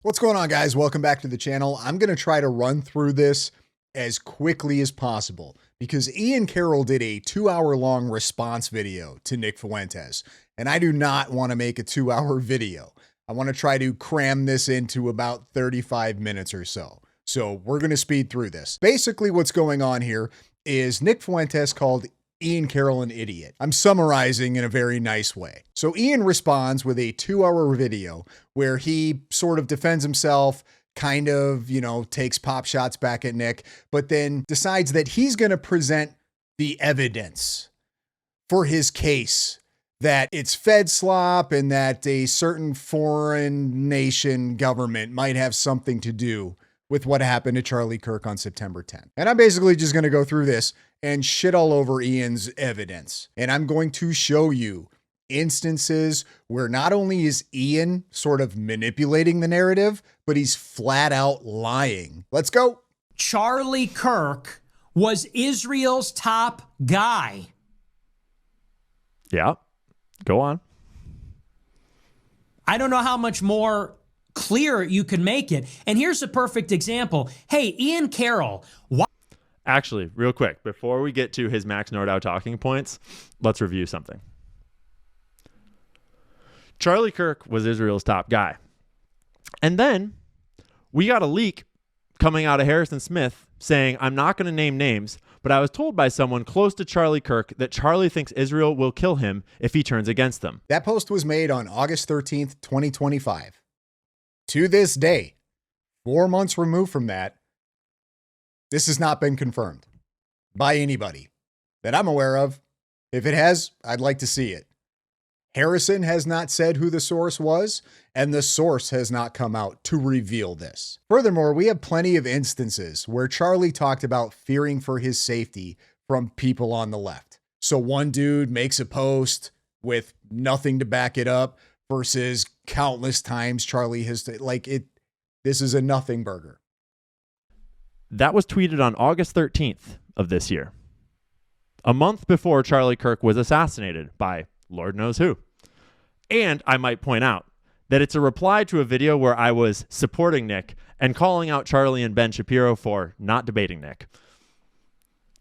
What's going on, guys? Welcome back to the channel. I'm going to try to run through this as quickly as possible because Ian Carroll did a 2-hour-long response video to Nick Fuentes, and I do not want to make a 2-hour video. I want to try to cram this into about 35 minutes or so. So we're going to speed through this. Basically, what's going on here is Nick Fuentes called Ian Carroll an idiot. I'm summarizing in a very nice way. So Ian responds with a 2-hour video where he sort of defends himself, kind of, takes pop shots back at Nick, but then decides that he's going to present the evidence for his case that it's Fed slop and that a certain foreign nation government might have something to do with what happened to Charlie Kirk on September 10th. And I'm basically just going to go through this and shit all over Ian's evidence. And I'm going to show you instances where not only is Ian sort of manipulating the narrative, but he's flat out lying. Let's go. Charlie Kirk was Israel's top guy. Yeah, go on. I don't know how much more clear you can make it. And here's a perfect example. Hey, Ian Carroll. Actually, real quick, before we get to his Max Nordau talking points, let's review something. Charlie Kirk was Israel's top guy. And then we got a leak coming out of Harrison Smith saying, I'm not going to name names, but I was told by someone close to Charlie Kirk that Charlie thinks Israel will kill him if he turns against them. That post was made on August 13th, 2025. To this day, 4 months removed from that, this has not been confirmed by anybody that I'm aware of. If it has, I'd like to see it. Harrison has not said who the source was, and the source has not come out to reveal this. Furthermore, we have plenty of instances where Charlie talked about fearing for his safety from people on the left. So one dude makes a post with nothing to back it up versus countless times Charlie has, this is a nothing burger. That was tweeted on August 13th of this year, a month before Charlie Kirk was assassinated by Lord knows who. And I might point out that it's a reply to a video where I was supporting Nick and calling out Charlie and Ben Shapiro for not debating Nick.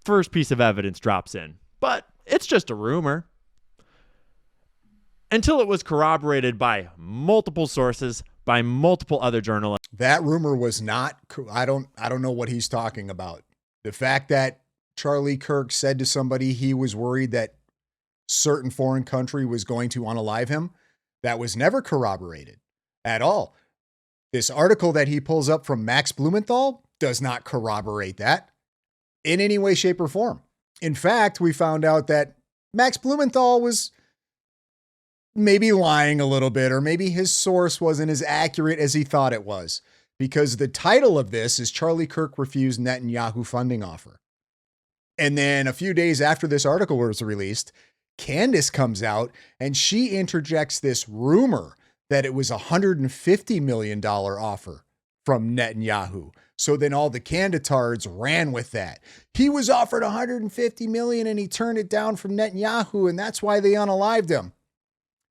First piece of evidence drops in, but it's just a rumor. Until it was corroborated by multiple sources, by multiple other journalists. That rumor was not, I don't know what he's talking about. The fact that Charlie Kirk said to somebody he was worried that certain foreign country was going to unalive him, that was never corroborated at all. This article that he pulls up from Max Blumenthal does not corroborate that in any way, shape, or form. In fact, we found out that Max Blumenthal was maybe lying a little bit, or maybe his source wasn't as accurate as he thought it was, because the title of this is Charlie Kirk refused Netanyahu funding offer. And then a few days after this article was released, Candace comes out and she interjects this rumor that it was a $150 million offer from Netanyahu. So then all the candidatards ran with that. He was offered $150 million and he turned it down from Netanyahu, and that's why they unalived him.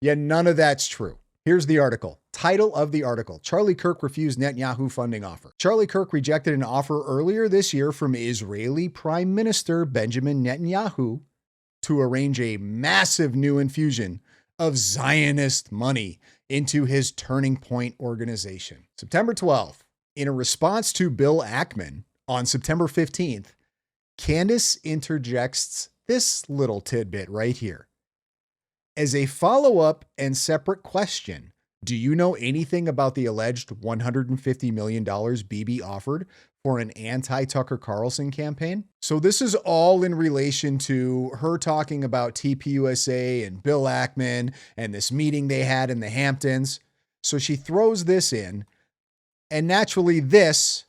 Yeah, none of that's true. Here's the article. Title of the article: Charlie Kirk refused Netanyahu funding offer. Charlie Kirk rejected an offer earlier this year from Israeli Prime Minister Benjamin Netanyahu to arrange a massive new infusion of Zionist money into his Turning Point organization. September 12th, in a response to Bill Ackman on September 15th, Candace interjects this little tidbit right here. As a follow-up and separate question, do you know anything about the alleged $150 million Bibi offered for an anti-Tucker Carlson campaign? So this is all in relation to her talking about TPUSA and Bill Ackman and this meeting they had in the Hamptons. So she throws this in, and naturally this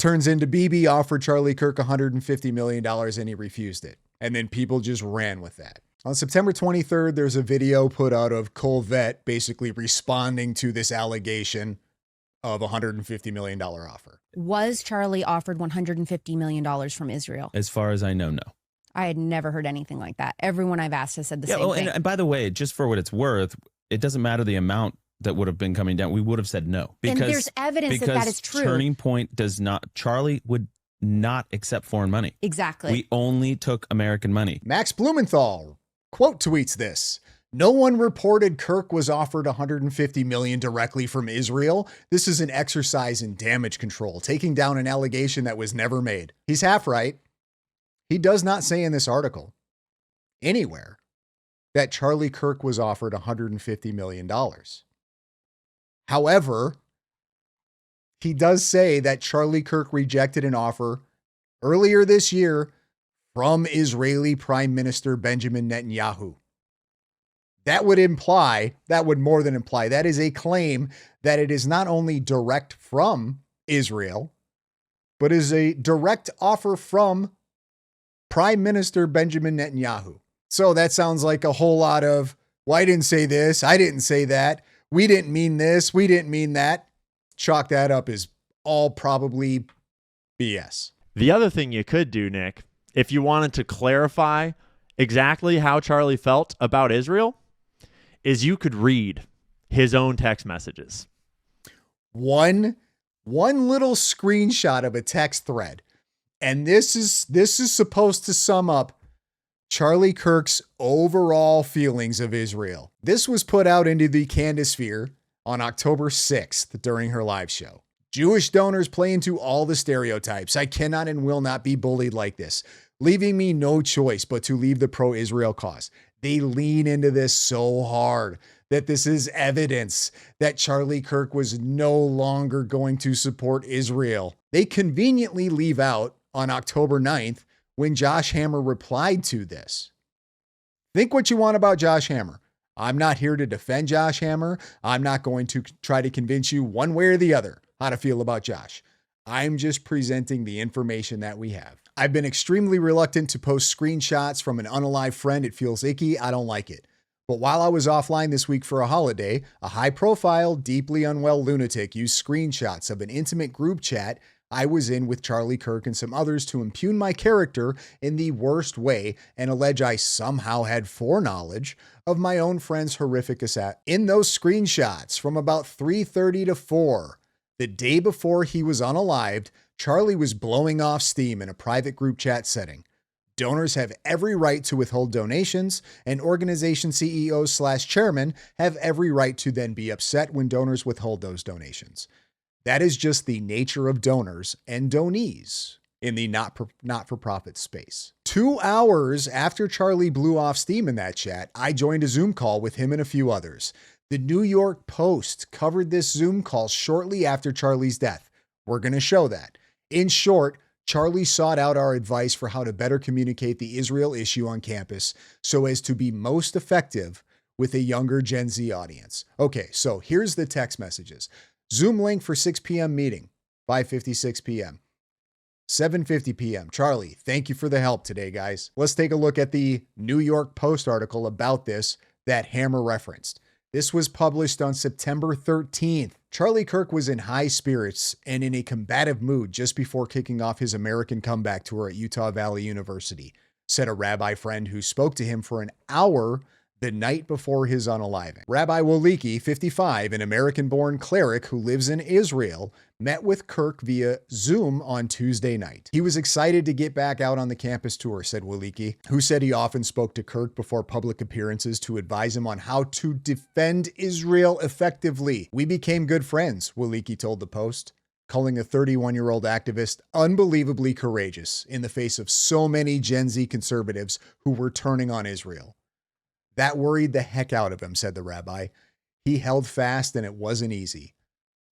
turns into Bibi offered Charlie Kirk $150 million and he refused it. And then people just ran with that. On September 23rd, there's a video put out of Colvette basically responding to this allegation of a $150 million offer. Was Charlie offered $150 million from Israel? As far as I know, no. I had never heard anything like that. Everyone I've asked has said the same thing. And by the way, just for what it's worth, it doesn't matter the amount that would have been coming down, we would have said no. And there's evidence that is true. Turning Point does not, Charlie would not accept foreign money. Exactly. We only took American money. Max Blumenthal quote tweets this. No one reported Kirk was offered $150 million directly from Israel. This is an exercise in damage control, taking down an allegation that was never made. He's half right. He does not say in this article anywhere that Charlie Kirk was offered $150 million. However, he does say that Charlie Kirk rejected an offer earlier this year from Israeli Prime Minister Benjamin Netanyahu. That would more than imply, that is a claim that it is not only direct from Israel, but is a direct offer from Prime Minister Benjamin Netanyahu. So that sounds like a whole lot of, well, I didn't say this, I didn't say that, we didn't mean this, we didn't mean that. Chalk that up as all probably BS. The other thing you could do, Nick, if you wanted to clarify exactly how Charlie felt about Israel, is you could read his own text messages. One little screenshot of a text thread. And this is supposed to sum up Charlie Kirk's overall feelings of Israel. This was put out into the Candasphere on October 6th during her live show. Jewish donors play into all the stereotypes. I cannot and will not be bullied like this, leaving me no choice but to leave the pro-Israel cause. They lean into this so hard that this is evidence that Charlie Kirk was no longer going to support Israel. They conveniently leave out on October 9th when Josh Hammer replied to this. Think what you want about Josh Hammer. I'm not here to defend Josh Hammer. I'm not going to try to convince you one way or the other how to feel about Josh. I'm just presenting the information that we have. I've been extremely reluctant to post screenshots from an unalive friend. It feels icky. I don't like it. But while I was offline this week for a holiday, a high-profile, deeply unwell lunatic used screenshots of an intimate group chat I was in with Charlie Kirk and some others to impugn my character in the worst way and allege I somehow had foreknowledge of my own friend's horrific assassination. In those screenshots from about 3:30 to 4, the day before he was unalived, Charlie was blowing off steam in a private group chat setting. Donors have every right to withhold donations, and organization CEOs/chairmen have every right to then be upset when donors withhold those donations. That is just the nature of donors and donees in the not-for-profit space. 2 hours after Charlie blew off steam in that chat, I joined a Zoom call with him and a few others. The New York Post covered this Zoom call shortly after Charlie's death. We're going to show that. In short, Charlie sought out our advice for how to better communicate the Israel issue on campus so as to be most effective with a younger Gen Z audience. Okay, so here's the text messages. Zoom link for 6 p.m. meeting, 5:56 p.m. 7:50 p.m. Charlie, thank you for the help today, guys. Let's take a look at the New York Post article about this that Hammer referenced. This was published on September 13th. Charlie Kirk was in high spirits and in a combative mood just before kicking off his American comeback tour at Utah Valley University, said a rabbi friend who spoke to him for an hour the night before his unaliving. Rabbi Woliki, 55, an American-born cleric who lives in Israel, met with Kirk via Zoom on Tuesday night. He was excited to get back out on the campus tour, said Woliki, who said he often spoke to Kirk before public appearances to advise him on how to defend Israel effectively. We became good friends, Woliki told the Post, calling a 31-year-old activist unbelievably courageous in the face of so many Gen Z conservatives who were turning on Israel. That worried the heck out of him, said the rabbi. He held fast and it wasn't easy.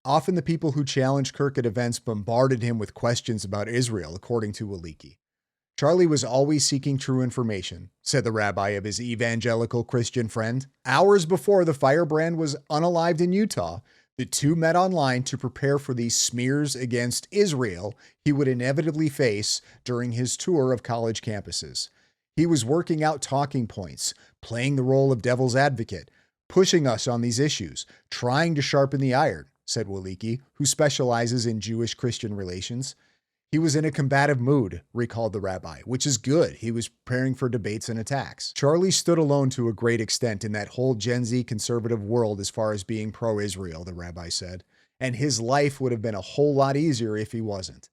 Often the people who challenged Kirk at events bombarded him with questions about Israel, according to Woliki. Charlie was always seeking true information, said the rabbi of his evangelical Christian friend. Hours before the firebrand was unalived in Utah, the two met online to prepare for the smears against Israel he would inevitably face during his tour of college campuses. He was working out talking points, playing the role of devil's advocate, pushing us on these issues, trying to sharpen the iron, said Woliki, who specializes in Jewish-Christian relations. He was in a combative mood, recalled the rabbi, which is good. He was preparing for debates and attacks. Charlie stood alone to a great extent in that whole Gen Z conservative world as far as being pro-Israel, the rabbi said, and his life would have been a whole lot easier if he wasn't.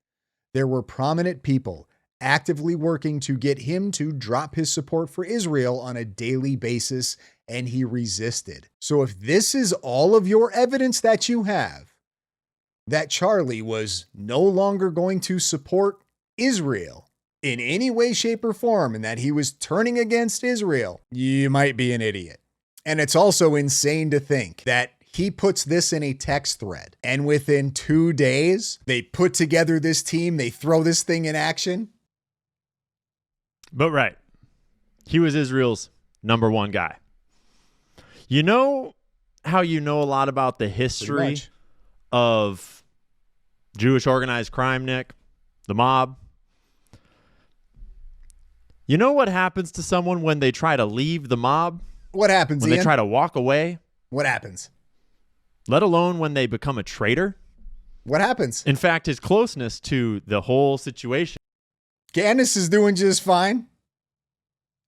There were prominent people actively working to get him to drop his support for Israel on a daily basis, and he resisted. So if this is all of your evidence that you have, that Charlie was no longer going to support Israel in any way, shape, or form, and that he was turning against Israel, you might be an idiot. And it's also insane to think that he puts this in a text thread, and within 2 days, they put together this team, they throw this thing in action. But right, he was Israel's number one guy. You know how you know a lot about the history of Jewish organized crime, Nick? The mob? You know what happens to someone when they try to leave the mob? What happens, When Ian? they try to walk away? What happens? Let alone when they become a traitor? What happens? In fact, his closeness to the whole situation. Candace is doing just fine.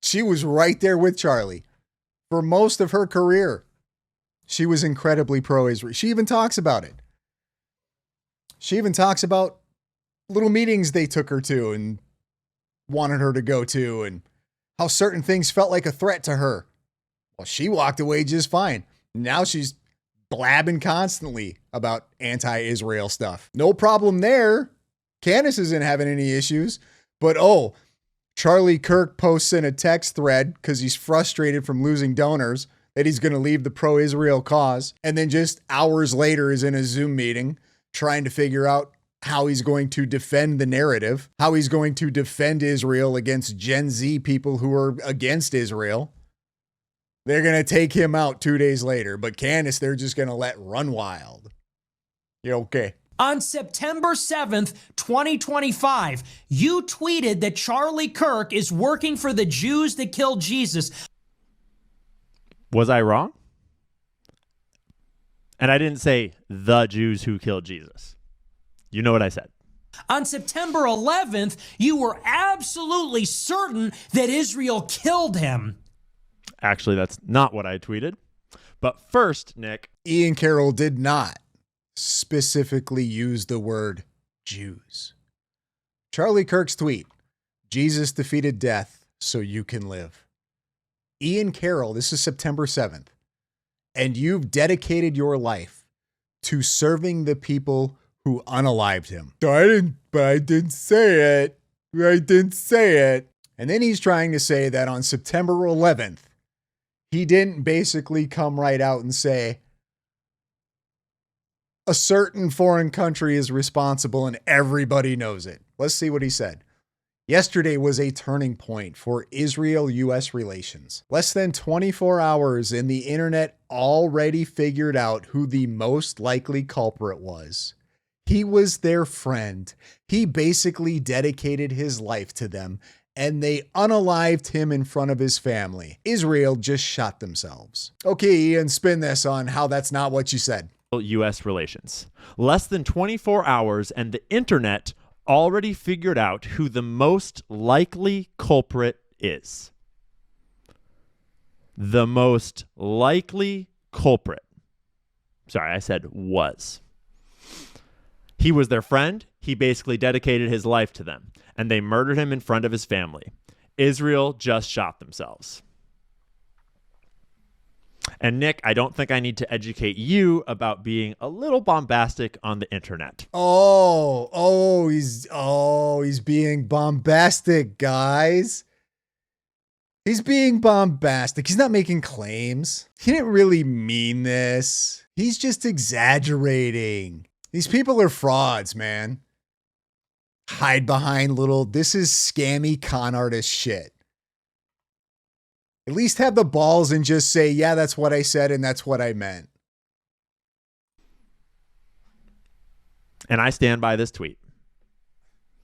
She was right there with Charlie for most of her career. She was incredibly pro-Israel. She even talks about it. She even talks about little meetings they took her to and wanted her to go to, and how certain things felt like a threat to her. Well, she walked away just fine. Now she's blabbing constantly about anti-Israel stuff. No problem there. Candace isn't having any issues. But Charlie Kirk posts in a text thread because he's frustrated from losing donors that he's going to leave the pro-Israel cause. And then just hours later is in a Zoom meeting trying to figure out how he's going to defend the narrative, how he's going to defend Israel against Gen Z people who are against Israel. They're going to take him out 2 days later, but Candace, they're just going to let run wild. You okay? On September 7th, 2025, you tweeted that Charlie Kirk is working for the Jews that killed Jesus. Was I wrong? And I didn't say the Jews who killed Jesus. You know what I said. On September 11th, you were absolutely certain that Israel killed him. Actually, that's not what I tweeted. But first, Nick. Ian Carroll did not specifically use the word Jews. Charlie Kirk's tweet, Jesus defeated death so you can live. Ian Carroll, this is September 7th, and you've dedicated your life to serving the people who unalived him. I didn't say it. I didn't say it. And then he's trying to say that on September 11th, he didn't basically come right out and say, a certain foreign country is responsible and everybody knows it. Let's see what he said. Yesterday was a turning point for Israel-U.S. relations. Less than 24 hours and the internet already figured out who the most likely culprit was. He was their friend. He basically dedicated his life to them, and they unalived him in front of his family. Israel just shot themselves. Okay, Ian, spin this on how that's not what you said. U.S. relations. Less than 24 hours and the internet already figured out who the most likely culprit is. The most likely culprit. Sorry, I said was. He was their friend. He basically dedicated his life to them, and they murdered him in front of his family. Israel just shot themselves. And Nick, I don't think I need to educate you about being a little bombastic on the internet. He's being bombastic, guys. He's being bombastic. He's not making claims. He didn't really mean this. He's just exaggerating. These people are frauds, man. Hide behind this is scammy con artist shit. At least have the balls and just say, yeah, that's what I said and that's what I meant. And I stand by this tweet.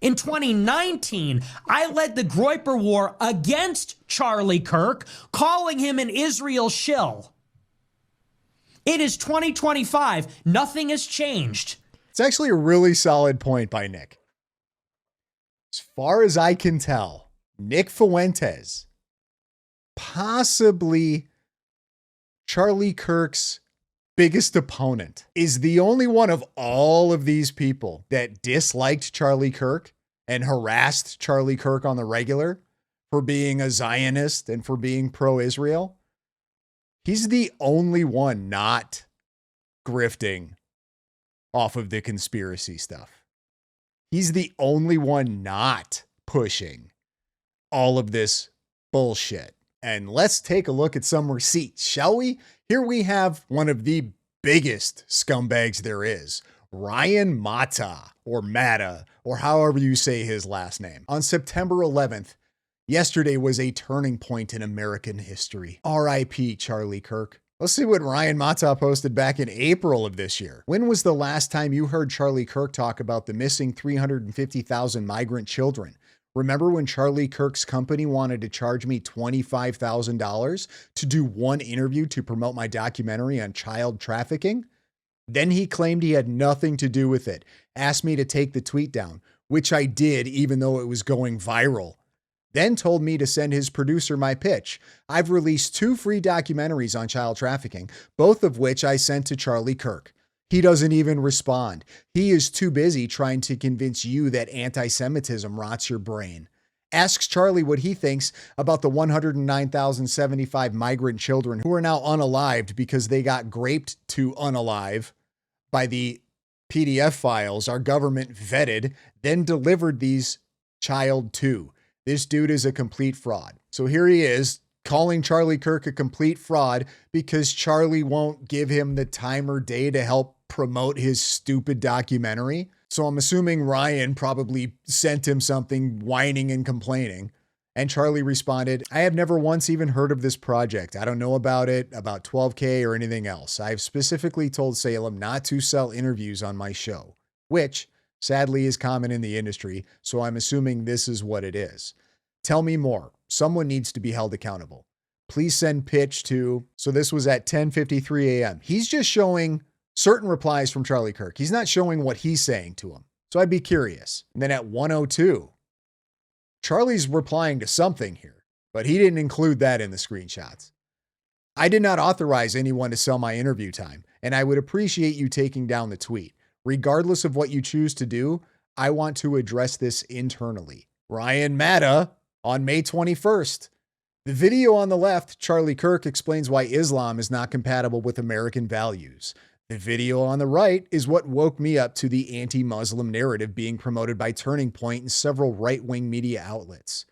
In 2019, I led the Groyper War against Charlie Kirk, calling him an Israel shill. It is 2025. Nothing has changed. It's actually a really solid point by Nick. As far as I can tell, Nick Fuentes, possibly Charlie Kirk's biggest opponent, is the only one of all of these people that disliked Charlie Kirk and harassed Charlie Kirk on the regular for being a Zionist and for being pro-Israel. He's the only one not grifting off of the conspiracy stuff. He's the only one not pushing all of this bullshit. And let's take a look at some receipts, shall we? Here we have one of the biggest scumbags there is, Ryan Matta, or Matta, or however you say his last name. On September 11th, yesterday was a turning point in American history. R.I.P. Charlie Kirk. Let's see what Ryan Matta posted back in April of this year. When was the last time you heard Charlie Kirk talk about the missing 350,000 migrant children? Remember when Charlie Kirk's company wanted to charge me $25,000 to do one interview to promote my documentary on child trafficking? Then he claimed he had nothing to do with it, asked me to take the tweet down, which I did even though it was going viral. Then told me to send his producer my pitch. I've released 2 free documentaries on child trafficking, both of which I sent to Charlie Kirk. He doesn't even respond. He is too busy trying to convince you that anti-Semitism rots your brain. Asks Charlie what he thinks about the 109,075 migrant children who are now unalived because they got graped to unalive by the PDF files our government vetted, then delivered these child to. This dude is a complete fraud. So here he is calling Charlie Kirk a complete fraud because Charlie won't give him the time or day to help promote his stupid documentary. So I'm assuming Ryan probably sent him something whining and complaining. And Charlie responded, I have never once even heard of this project. I don't know about it, about 12K or anything else. I've specifically told Salem not to sell interviews on my show, which sadly is common in the industry, so I'm assuming this is what it is. Tell me more. Someone needs to be held accountable. Please send pitch to, so this was at 10:53 a.m. He's just showing certain replies from Charlie Kirk. He's not showing what he's saying to him. So I'd be curious. And then at 1:02, Charlie's replying to something here, but he didn't include that in the screenshots. I did not authorize anyone to sell my interview time, and I would appreciate you taking down the tweet. Regardless of what you choose to do, I want to address this internally. Ryan Matta on May 21st. The video on the left, Charlie Kirk explains why Islam is not compatible with American values. The video on the right is what woke me up to the anti-Muslim narrative being promoted by Turning Point and several right-wing media outlets.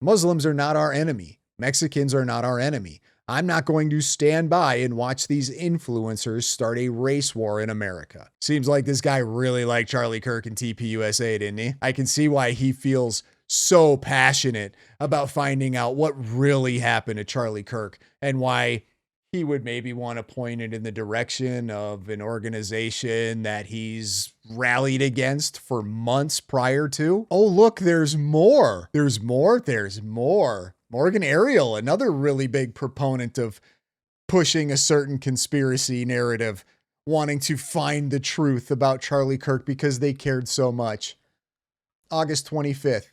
Muslims are not our enemy. Mexicans are not our enemy. I'm not going to stand by and watch these influencers start a race war in America. Seems like this guy really liked Charlie Kirk and TPUSA, didn't he? I can see why he feels so passionate about finding out what really happened to Charlie Kirk and why he would maybe want to point it in the direction of an organization that he's rallied against for months prior to. Oh, look, there's more. There's more. There's more. Morgan Ariel, another really big proponent of pushing a certain conspiracy narrative, wanting to find the truth about Charlie Kirk because they cared so much. August 25th.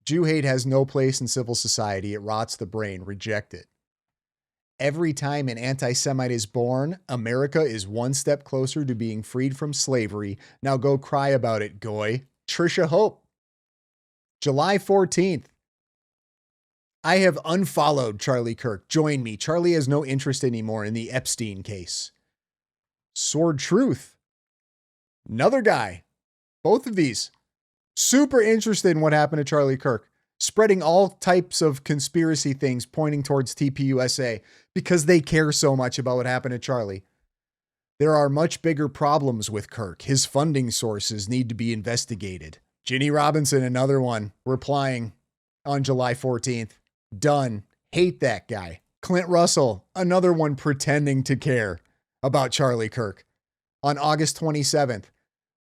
Jew hate has no place in civil society. It rots the brain. Reject it. Every time an anti-Semite is born, America is one step closer to being freed from slavery. Now go cry about it, Goy. Trisha Hope. July 14th. I have unfollowed Charlie Kirk. Join me. Charlie has no interest anymore in the Epstein case. Sword Truth. Another guy. Both of these. Super interested in what happened to Charlie Kirk. Spreading all types of conspiracy things pointing towards TPUSA because they care so much about what happened to Charlie. There are much bigger problems with Kirk. His funding sources need to be investigated. Ginny Robinson, another one, replying on July 14th. Done. Hate that guy. Clint Russell, another one pretending to care about Charlie Kirk. On August 27th.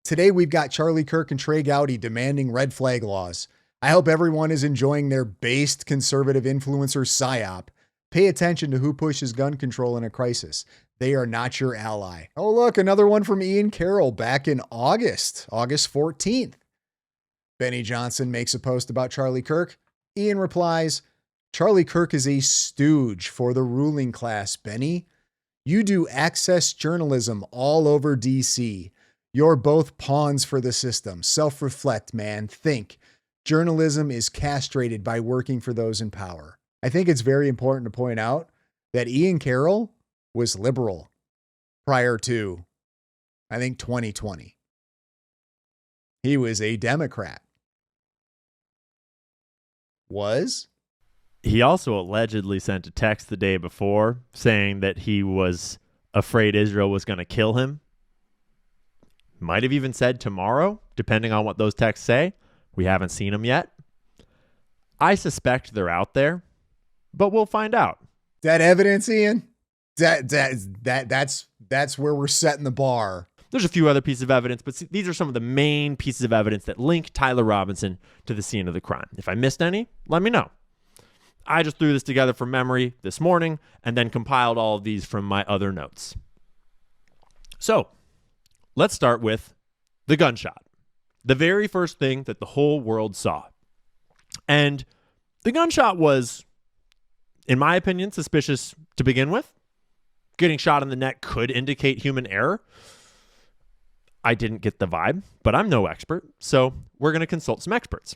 Today we've got Charlie Kirk and Trey Gowdy demanding red flag laws. I hope everyone is enjoying their based conservative influencer psyop. Pay attention to who pushes gun control in a crisis. They are not your ally. Oh, look, another one from Ian Carroll back in August 14th. Benny Johnson makes a post about Charlie Kirk. Ian replies, Charlie Kirk is a stooge for the ruling class, Benny. You do access journalism all over DC. You're both pawns for the system. Self-reflect, man. Think. Journalism is castrated by working for those in power. I think it's very important to point out that Ian Carroll was liberal prior to, I think, 2020. He was a Democrat. Was? He also allegedly sent a text the day before saying that he was afraid Israel was going to kill him. Might have even said tomorrow, depending on what those texts say. We haven't seen them yet. I suspect they're out there, but we'll find out. That evidence, Ian? That's where we're setting the bar. There's a few other pieces of evidence, but these are some of the main pieces of evidence that link Tyler Robinson to the scene of the crime. If I missed any, let me know. I just threw this together from memory this morning and then compiled all of these from my other notes. So, let's start with the gunshot. The very first thing that the whole world saw. And the gunshot was, in my opinion, suspicious to begin with. Getting shot in the neck could indicate human error. I didn't get the vibe, but I'm no expert, so we're going to consult some experts.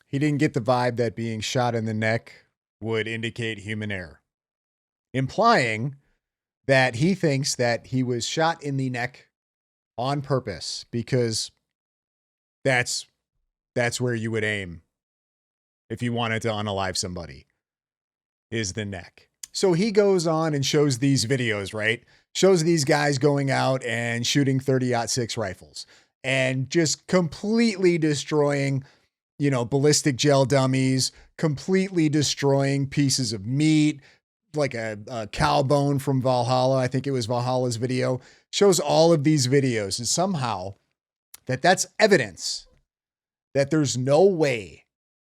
He didn't get the vibe that being shot in the neck would indicate human error, implying that he thinks that he was shot in the neck on purpose because that's where you would aim if you wanted to unalive somebody, is the neck. So he goes on and shows these videos, right? Shows these guys going out and shooting 30-06 rifles and just completely destroying, ballistic gel dummies, completely destroying pieces of meat, like a cow bone from Valhalla. I think it was Valhalla's video. Shows all of these videos, and somehow that's evidence that there's no way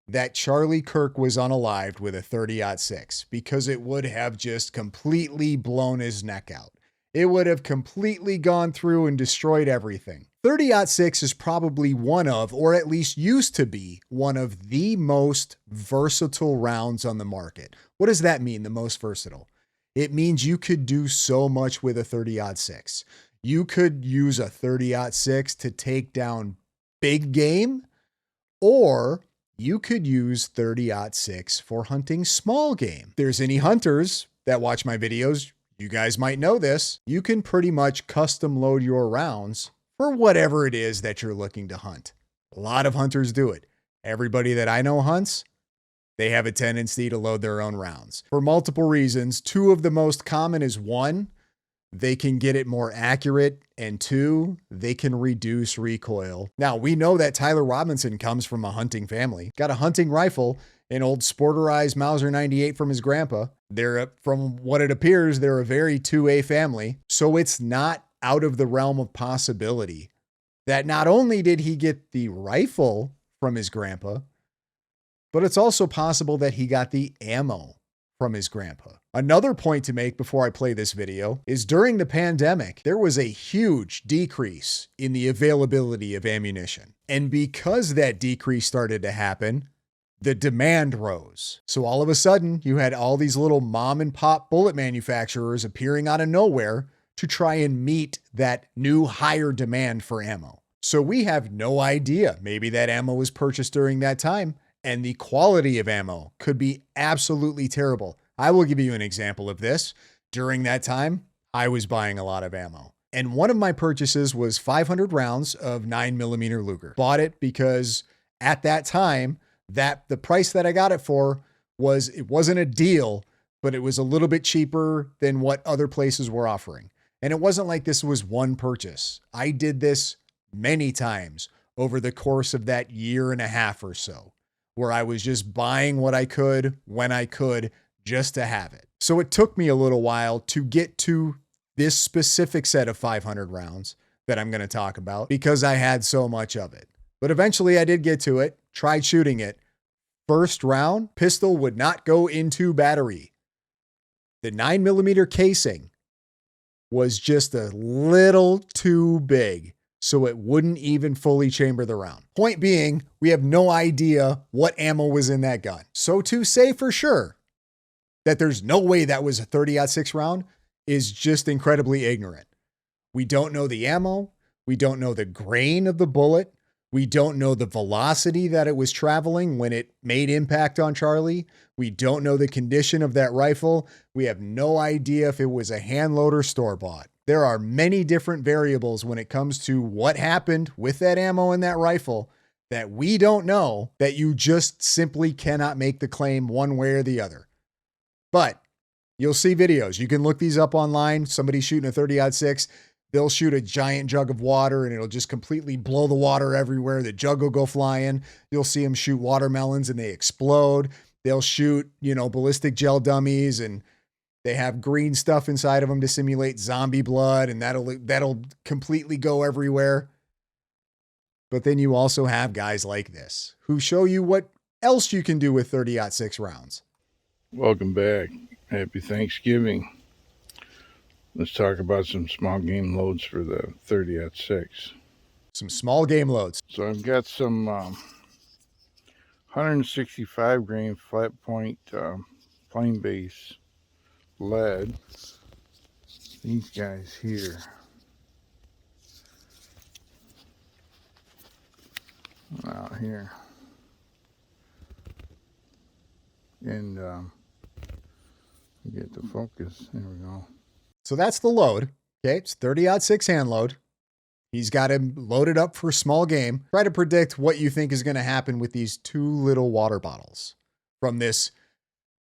that Charlie Kirk was unalived with a 30-06 because it would have just completely blown his neck out. It would have completely gone through and destroyed everything. 30-06 is probably one of, or at least used to be, one of the most versatile rounds on the market. What does that mean, the most versatile? It means you could do so much with a 30-06. You could use a 30-06 to take down big game, or you could use 30-06 for hunting small game. If there's any hunters that watch my videos, you guys might know this. You can pretty much custom load your rounds for whatever it is that you're looking to hunt. A lot of hunters do it. Everybody that I know hunts, they have a tendency to load their own rounds for multiple reasons. Two of the most common is one, they can get it more accurate, and two, they can reduce recoil. Now, we know that Tyler Robinson comes from a hunting family. Got a hunting rifle, an old sporterized Mauser 98 from his grandpa. From what it appears, they're a very 2A family. So it's not out of the realm of possibility that not only did he get the rifle from his grandpa, but it's also possible that he got the ammo from his grandpa. Another point to make before I play this video is during the pandemic, there was a huge decrease in the availability of ammunition. And because that decrease started to happen, the demand rose. So all of a sudden, you had all these little mom and pop bullet manufacturers appearing out of nowhere to try and meet that new higher demand for ammo. So we have no idea. Maybe that ammo was purchased during that time, and the quality of ammo could be absolutely terrible. I will give you an example of this. During that time, I was buying a lot of ammo. And one of my purchases was 500 rounds of 9mm Luger. Bought it because at that time, the price that I got it for it wasn't a deal, but it was a little bit cheaper than what other places were offering. And it wasn't like this was one purchase. I did this many times over the course of that year and a half or so, where I was just buying what I could when I could just to have it. So it took me a little while to get to this specific set of 500 rounds that I'm going to talk about because I had so much of it. But eventually I did get to it, tried shooting it. First round, pistol would not go into battery. The 9mm casing was just a little too big so it wouldn't even fully chamber the round. Point being, we have no idea what ammo was in that gun. So to say for sure that there's no way that was a 30-06 round is just incredibly ignorant. We don't know the ammo. We don't know the grain of the bullet. We don't know the velocity that it was traveling when it made impact on Charlie. We don't know the condition of that rifle. We have no idea if it was a hand load or store-bought. There are many different variables when it comes to what happened with that ammo and that rifle that we don't know, that you just simply cannot make the claim one way or the other. But you'll see videos. You can look these up online. Somebody shooting a 30-06. They'll shoot a giant jug of water and it'll just completely blow the water everywhere. The jug will go flying. You'll see them shoot watermelons and they explode. They'll shoot, ballistic gel dummies and they have green stuff inside of them to simulate zombie blood, and that'll completely go everywhere. But then you also have guys like this who show you what else you can do with 30-06 rounds. Welcome back. Happy Thanksgiving. Let's talk about some small game loads for the 30-06. Some small game loads. So I've got some 165 grain flat point plain base lead. These guys here. Out here. And get the focus. There we go. So that's the load. Okay, it's 30-06 hand load. He's got him loaded up for small game. Try to predict what you think is going to happen with these two little water bottles from this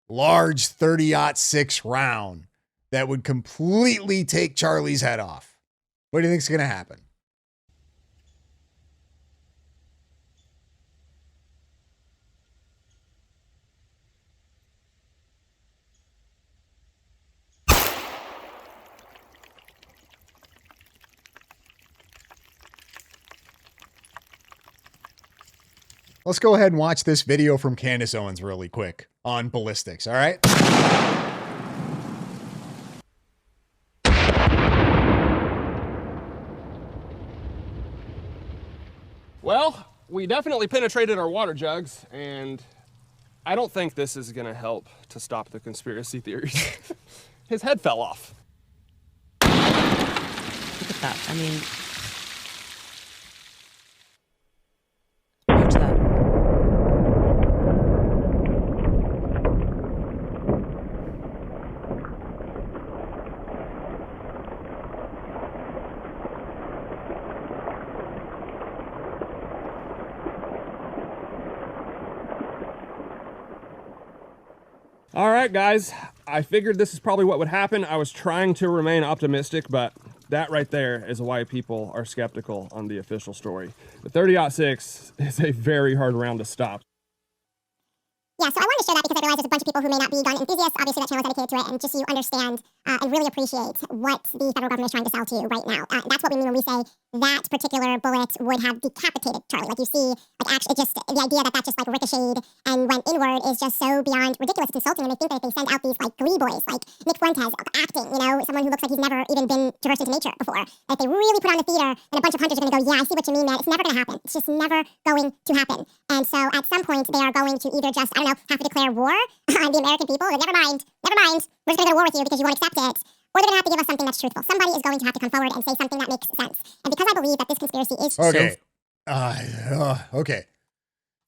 large 30-06 round that would completely take Charlie's head off. What do you think is going to happen? Let's go ahead and watch this video from Candace Owens really quick on ballistics, all right? Well, we definitely penetrated our water jugs, and I don't think this is going to help to stop the conspiracy theories. His head fell off. Look at that. I mean, watch that. All right, guys, I figured this is probably what would happen. I was trying to remain optimistic, but that right there is why people are skeptical on the official story. The 30-06 is a very hard round to stop. Yeah, so I wanted to show that because I realize there's a bunch of people who may not be gun enthusiasts. Obviously, that channel is dedicated to it, and just so you understand and really appreciate what the federal government is trying to sell to you right now. That's what we mean when we say that particular bullet would have decapitated Charlie. Like you see, like actually just the idea that that just like ricocheted and went inward is just so beyond ridiculous. It's insulting, and they think that if they send out these like glee boys, like Nick Fuentes acting, someone who looks like he's never even been traversed into nature before, that if they really put on the theater, and a bunch of hunters are going to go, yeah, I see what you mean, man. It's never going to happen. It's just never going to happen. And so at some point, they are going to either just, have to declare war on the American people, and never mind, we're just going to go to war with you because you won't accept it, or they're going to have to give us something that's truthful. Somebody is going to have to come forward and say something that makes sense. And because I believe that this conspiracy is Okay.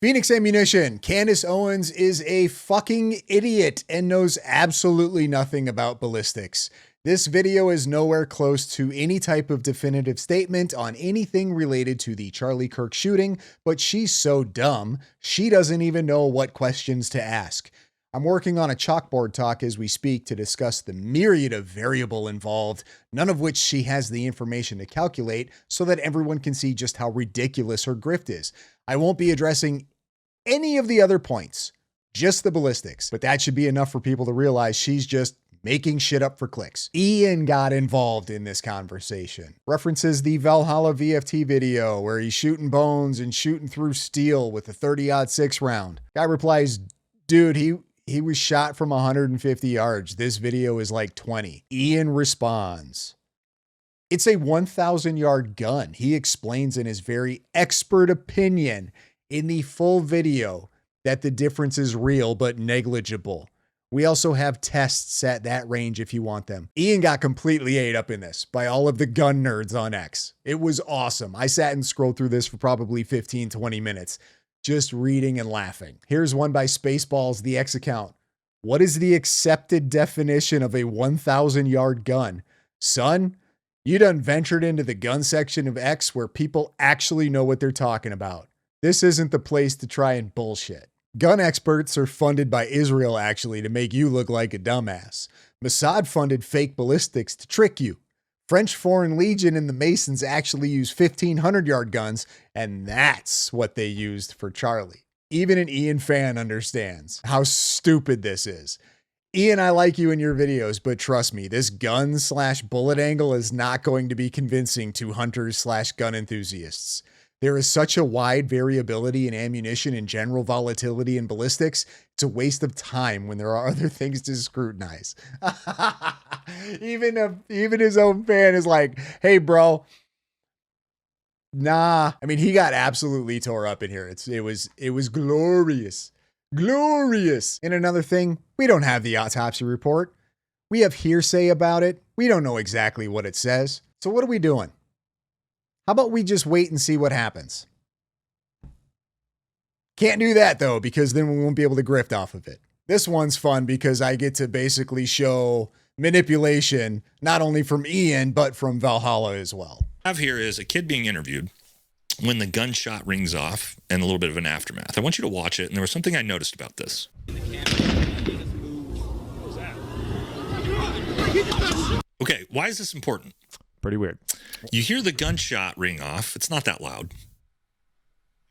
Phoenix Ammunition. Candace Owens is a fucking idiot and knows absolutely nothing about ballistics. This video is nowhere close to any type of definitive statement on anything related to the Charlie Kirk shooting, but she's so dumb, she doesn't even know what questions to ask. I'm working on a chalkboard talk as we speak to discuss the myriad of variable involved, none of which she has the information to calculate, so that everyone can see just how ridiculous her grift is. I won't be addressing any of the other points, just the ballistics, but that should be enough for people to realize she's just making shit up for clicks. Ian got involved in this conversation. References the Valhalla VFT video where he's shooting bones and shooting through steel with a 30-06 round. Guy replies, dude, he was shot from 150 yards. This video is like 20. Ian responds, It's a 1,000-yard gun. He explains in his very expert opinion in the full video that the difference is real but negligible. We also have tests at that range if you want them. Ian got completely ate up in this by all of the gun nerds on X. It was awesome. I sat and scrolled through this for probably 15, 20 minutes, just reading and laughing. Here's one by Spaceballs, the X account. What is the accepted definition of a 1,000-yard gun? Son, you done ventured into the gun section of X where people actually know what they're talking about. This isn't the place to try and bullshit. Gun experts are funded by Israel, actually, to make you look like a dumbass. Mossad funded fake ballistics to trick you. French Foreign Legion and the Masons actually use 1,500-yard guns, and that's what they used for Charlie. Even an Ian fan understands how stupid this is. Ian, I like you in your videos, but trust me, this gun/bullet angle is not going to be convincing to hunters/gun enthusiasts. There is such a wide variability in ammunition and general volatility in ballistics. It's a waste of time when there are other things to scrutinize. Even his own fan is like, hey, bro. Nah. I mean, he got absolutely tore up in here. It was glorious. Glorious. And another thing, we don't have the autopsy report. We have hearsay about it. We don't know exactly what it says. So what are we doing? How about we just wait and see what happens? Can't do that though, because then we won't be able to grift off of it. This one's fun because I get to basically show manipulation, not only from Ian, but from Valhalla as well. What I have here is a kid being interviewed when the gunshot rings off and a little bit of an aftermath. I want you to watch it, and there was something I noticed about this. Okay, why is this important? Pretty weird. You hear the gunshot ring off. It's not that loud.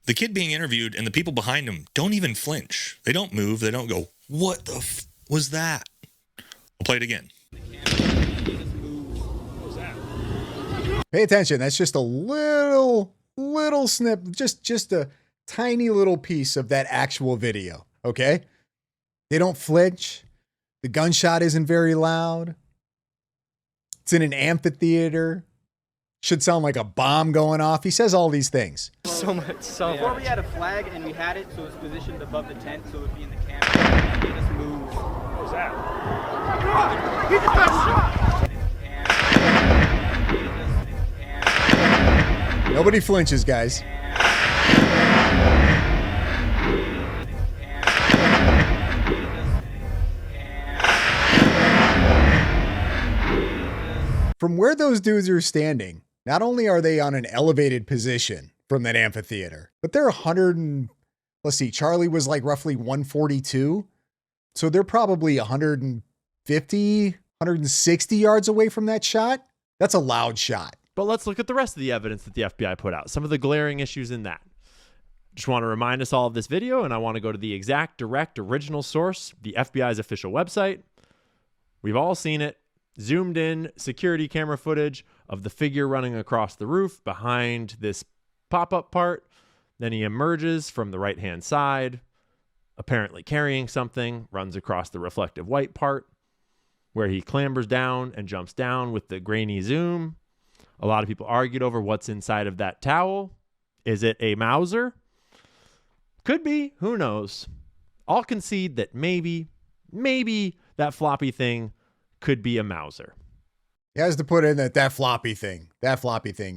The kid being interviewed and the people behind him don't even flinch. They don't move. They don't go, what the was that? I'll play it again. Pay attention. That's just a little snip, just a tiny little piece of that actual video, okay? They don't flinch. The gunshot isn't very loud. It's in an amphitheater. Should sound like a bomb going off. He says all these things. So much. Before we had a flag and we had it, so it was positioned above the tent, so it would be in the camera. It made us move. What was that? Oh my God! He just got shot! Nobody flinches, guys. From where those dudes are standing, not only are they on an elevated position from that amphitheater, but they're 100 and, let's see, Charlie was like roughly 142. So they're probably 150, 160 yards away from that shot. That's a loud shot. But let's look at the rest of the evidence that the FBI put out, some of the glaring issues in that. Just want to remind us all of this video, and I want to go to the exact, direct, original source, the FBI's official website. We've all seen it. Zoomed in security camera footage of the figure running across the roof behind this pop-up part. Then he emerges from the right-hand side, apparently carrying something, runs across the reflective white part, where he clambers down and jumps down with the grainy zoom. A lot of people argued over what's inside of that towel. Is it a Mauser? Could be. Who knows? I'll concede that maybe that floppy thing could be a Mauser. He has to put in that floppy thing.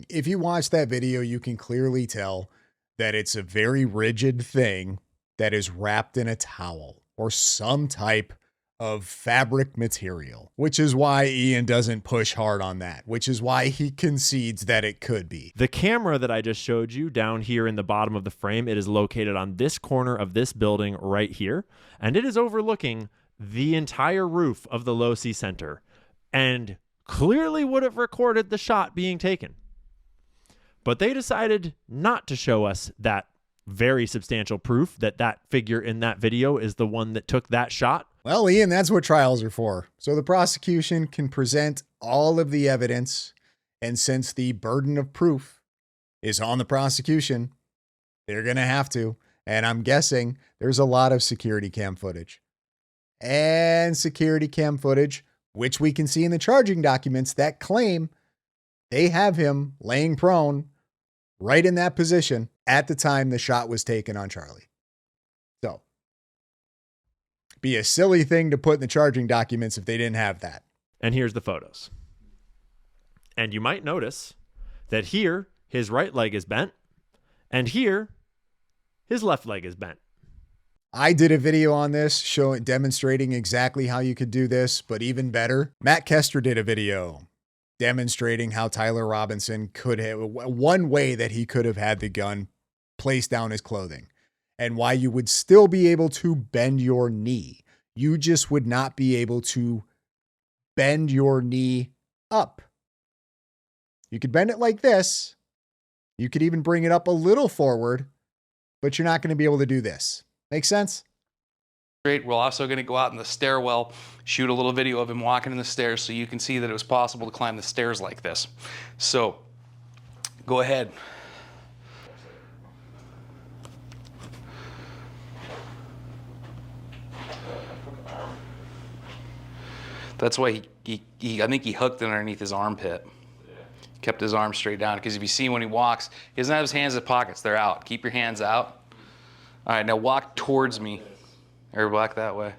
If you watch that video, you can clearly tell that it's a very rigid thing that is wrapped in a towel or some type of fabric material, which is why Ian doesn't push hard on that, which is why he concedes that it could be. The camera that I just showed you down here in the bottom of the frame, it is located on this corner of this building right here, and it is overlooking the entire roof of the Losi Center and clearly would have recorded the shot being taken. But they decided not to show us that very substantial proof that that figure in that video is the one that took that shot. Well, Ian, that's what trials are for. So the prosecution can present all of the evidence, and since the burden of proof is on the prosecution, they're going to have to. And I'm guessing there's a lot of security cam footage. And security cam footage, which we can see in the charging documents that claim They have him laying prone right in that position at the time the shot was taken on Charlie. So, be a silly thing to put in the charging documents if they didn't have that. And here's the photos. And you might notice that here, his right leg is bent, and here, his left leg is bent. I did a video on this demonstrating exactly how you could do this, but even better, Matt Kester did a video demonstrating how Tyler Robinson could have, one way that he could have had the gun placed down his clothing, and why you would still be able to bend your knee. You just would not be able to bend your knee up. You could bend it like this. You could even bring it up a little forward, but you're not going to be able to do this. Make sense? Great. We're also going to go out in the stairwell, shoot a little video of him walking in the stairs so you can see that it was possible to climb the stairs like this. So, go ahead. That's why I think he hooked it underneath his armpit. Kept his arm straight down, because if you see when he walks, he doesn't have his hands in the pockets, they're out. Keep your hands out. All right, now walk towards me, or walk that way.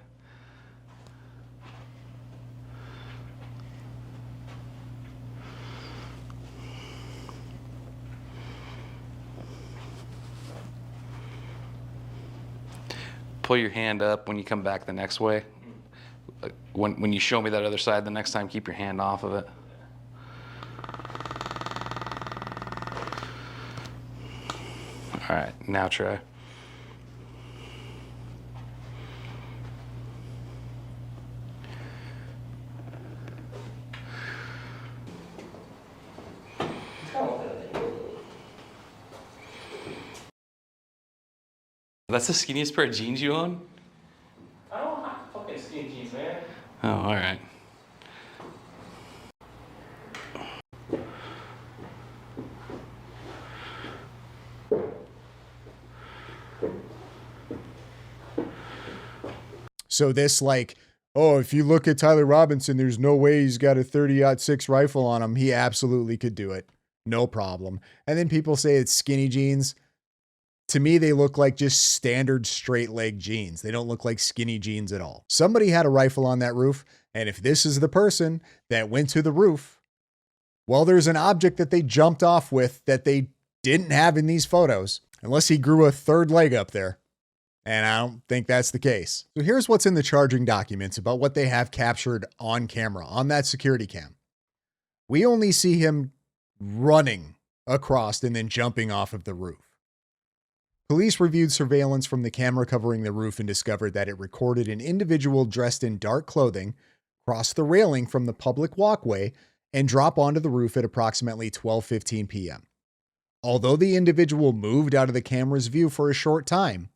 Pull your hand up when you come back the next way. When you show me that other side the next time, keep your hand off of it. All right, now try. That's the skinniest pair of jeans you own? I don't have fucking skinny jeans, man. Oh, all right. So this like, oh, if you look at Tyler Robinson, there's no way he's got a 30-06 rifle on him. He absolutely could do it. No problem. And then people say it's skinny jeans. To me, they look like just standard straight leg jeans. They don't look like skinny jeans at all. Somebody had a rifle on that roof. And if this is the person that went to the roof, well, there's an object that they jumped off with that they didn't have in these photos, unless he grew a third leg up there. And I don't think that's the case. So here's what's in the charging documents about what they have captured on camera, on that security cam. We only see him running across and then jumping off of the roof. Police reviewed surveillance from the camera covering the roof and discovered that it recorded an individual dressed in dark clothing cross the railing from the public walkway and drop onto the roof at approximately 12:15 p.m. Although the individual moved out of the camera's view for a short time,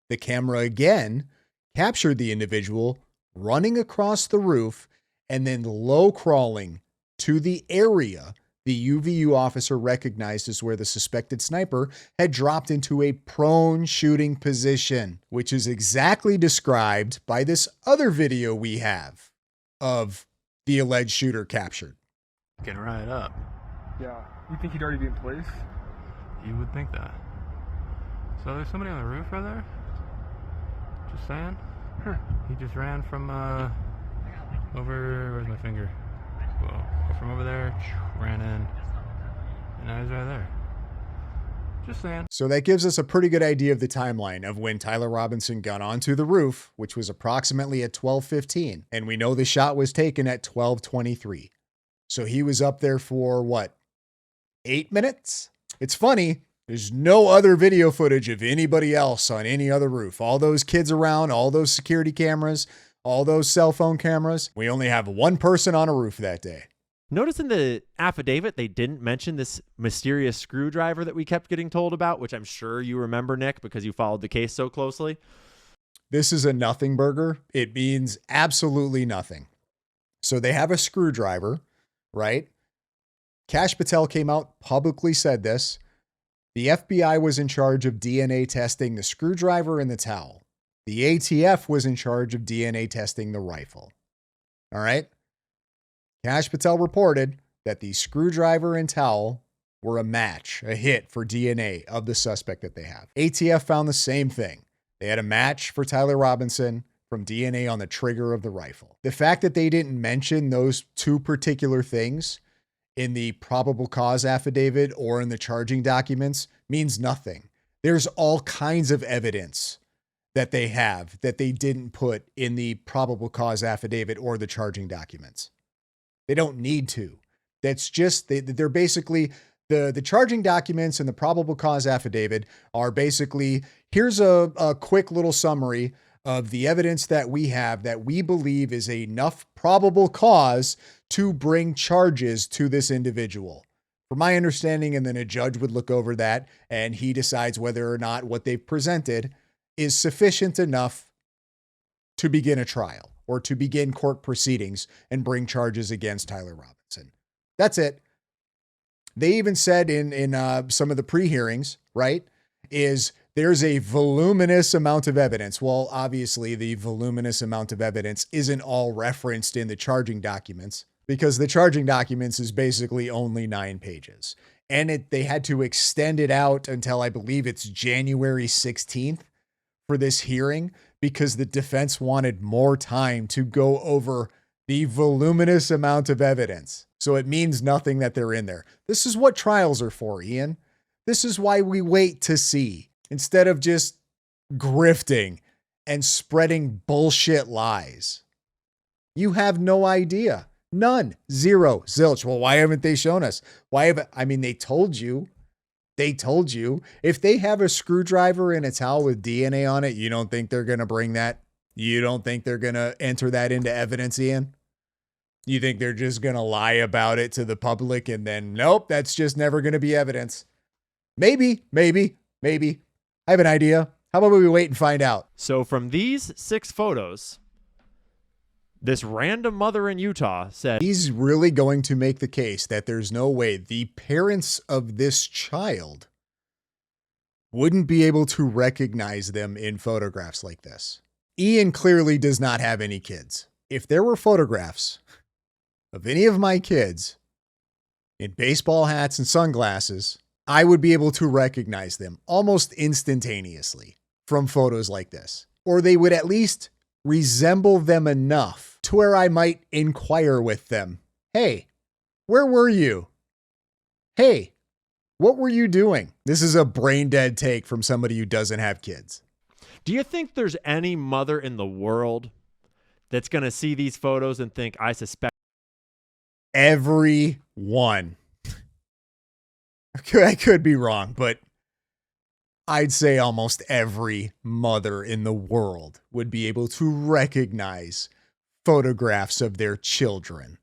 the camera again captured the individual running across the roof and then low crawling to the area the UVU officer recognized as where the suspected sniper had dropped into a prone shooting position, which is exactly described by this other video we have of the alleged shooter captured. Can right up. Yeah. You think he'd already be in place? You would think that. So there's somebody on the roof right there? Just saying. Huh. He just ran from over, where's my finger? Whoa. From over there, ran in, and now he's right there. Just saying. So that gives us a pretty good idea of the timeline of when Tyler Robinson got onto the roof, which was approximately at 12:15. And we know the shot was taken at 12:23. So he was up there for what? 8 minutes? It's funny. There's no other video footage of anybody else on any other roof. All those kids around, all those security cameras, all those cell phone cameras. We only have one person on a roof that day. Notice in the affidavit, they didn't mention this mysterious screwdriver that we kept getting told about, which I'm sure you remember, Nick, because you followed the case so closely. This is a nothing burger. It means absolutely nothing. So they have a screwdriver, right? Kash Patel came out, publicly said this. The FBI was in charge of DNA testing the screwdriver and the towel. The ATF was in charge of DNA testing the rifle. All right? Kash Patel reported that the screwdriver and towel were a match, a hit for DNA of the suspect that they have. ATF found the same thing. They had a match for Tyler Robinson from DNA on the trigger of the rifle. The fact that they didn't mention those two particular things in the probable cause affidavit or in the charging documents means nothing. There's all kinds of evidence that they have that they didn't put in the probable cause affidavit or the charging documents. They don't need to. That's just, they're basically, the charging documents and the probable cause affidavit are basically, here's a quick little summary of the evidence that we have that we believe is enough probable cause to bring charges to this individual. From my understanding, and then a judge would look over that and he decides whether or not what they've presented is sufficient enough to begin a trial or to begin court proceedings and bring charges against Tyler Robinson. That's it. They even said in some of the pre-hearings, right, is there's a voluminous amount of evidence. Well, obviously the voluminous amount of evidence isn't all referenced in the charging documents because the charging documents is basically only 9 pages. And they had to extend it out until I believe it's January 16th for this hearing because the defense wanted more time to go over the voluminous amount of evidence. So it means nothing that they're in there. This is what trials are for, Ian. This is why we wait to see instead of just grifting and spreading bullshit lies. You have no idea. None. Zero. Zilch. Well, why haven't they shown us? They told you. They told you. If they have a screwdriver and a towel with DNA on it, you don't think they're going to bring that? You don't think they're going to enter that into evidence, Ian? You think they're just going to lie about it to the public and then, nope, that's just never going to be evidence? Maybe. I have an idea. How about we wait and find out? So from these 6 photos, this random mother in Utah said he's really going to make the case that there's no way the parents of this child wouldn't be able to recognize them in photographs like this. Ian clearly does not have any kids. If there were photographs of any of my kids in baseball hats and sunglasses, I would be able to recognize them almost instantaneously from photos like this. Or they would at least resemble them enough to where I might inquire with them. Hey, where were you? Hey, what were you doing? This is a brain dead take from somebody who doesn't have kids. Do you think there's any mother in the world that's going to see these photos and think, I suspect? Everyone. I could be wrong, but I'd say almost every mother in the world would be able to recognize photographs of their children.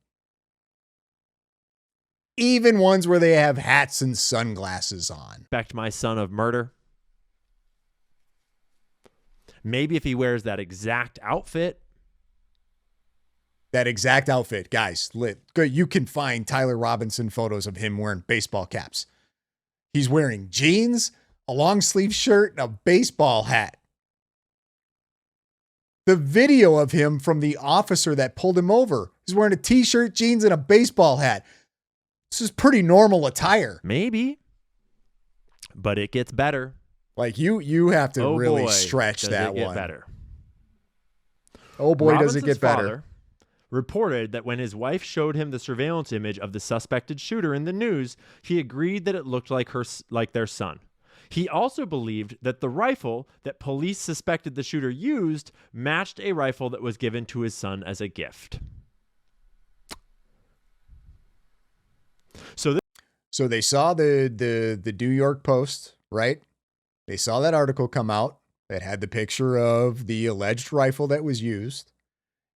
Even ones where they have hats and sunglasses on. Suspect my son of murder. Maybe if he wears that exact outfit. That exact outfit, guys. You can find Tyler Robinson photos of him wearing baseball caps. He's wearing jeans, a long sleeve shirt, and a baseball hat. The video of him from the officer that pulled him over, he's wearing a t-shirt, jeans, and a baseball hat. This is pretty normal attire. Maybe, but it gets better. Like you have to really stretch that one. Better. Oh boy, Robinson's does it get better. Father reported that when his wife showed him the surveillance image of the suspected shooter in the news, he agreed that it looked like their son. He also believed that the rifle that police suspected the shooter used matched a rifle that was given to his son as a gift. So they saw the New York Post, right? They saw that article come out that had the picture of the alleged rifle that was used.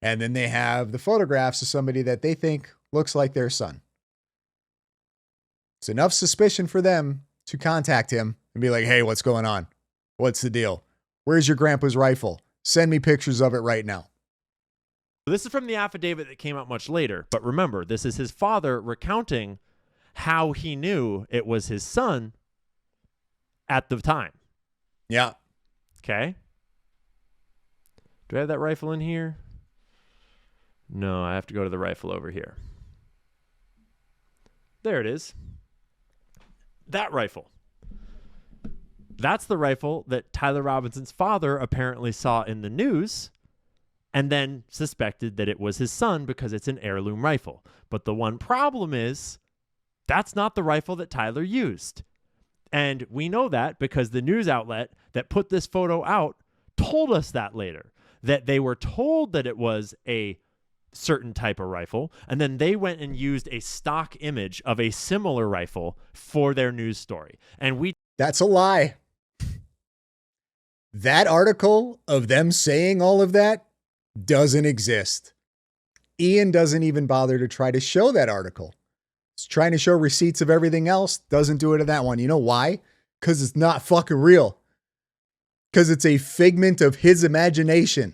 And then they have the photographs of somebody that they think looks like their son. It's enough suspicion for them to contact him and be like, hey, what's going on? What's the deal? Where's your grandpa's rifle? Send me pictures of it right now. This is from the affidavit that came out much later. But remember, this is his father recounting how he knew it was his son at the time. Yeah. Okay. Do I have that rifle in here? No, I have to go to the rifle over here. There it is. That rifle. That's the rifle that Tyler Robinson's father apparently saw in the news and then suspected that it was his son because it's an heirloom rifle. But the one problem is that's not the rifle that Tyler used. And we know that because the news outlet that put this photo out told us that later, that they were told that it was a certain type of rifle, and then they went and used a stock image of a similar rifle for their news story. And that's a lie. That article of them saying all of that doesn't exist. Ian doesn't even bother to try to show that article. He's trying to show receipts of everything else. Doesn't do it in that one. You know why? Because it's not fucking real. Because it's a figment of his imagination.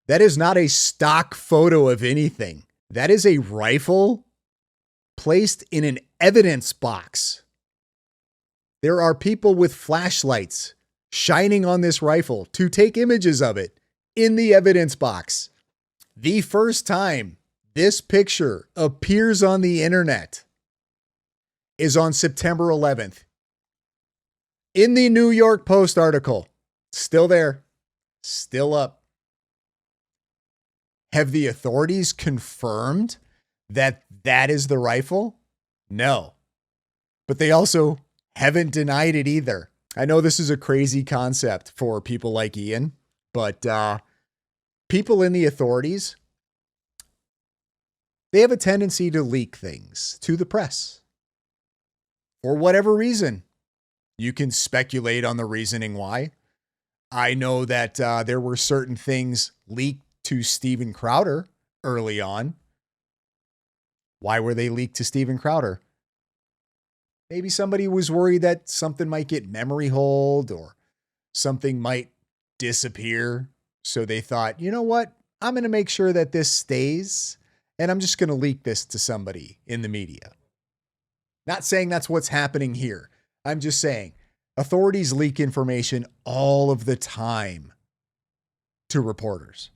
That is not a stock photo of anything. That is a rifle placed in an evidence box. There are people with flashlights shining on this rifle to take images of it in the evidence box. The first time this picture appears on the internet is on September 11th. In the New York Post article. Still there. Still up. Have the authorities confirmed that that is the rifle? No. But they also haven't denied it either. I know this is a crazy concept for people like Ian, but people in the authorities, they have a tendency to leak things to the press. For whatever reason. You can speculate on the reasoning why. I know that there were certain things leaked to Steven Crowder early on. Why were they leaked to Steven Crowder? Maybe somebody was worried that something might get memory hold or something might disappear. So they thought, you know what? I'm going to make sure that this stays and I'm just going to leak this to somebody in the media. Not saying that's what's happening here. I'm just saying authorities leak information all of the time to reporters.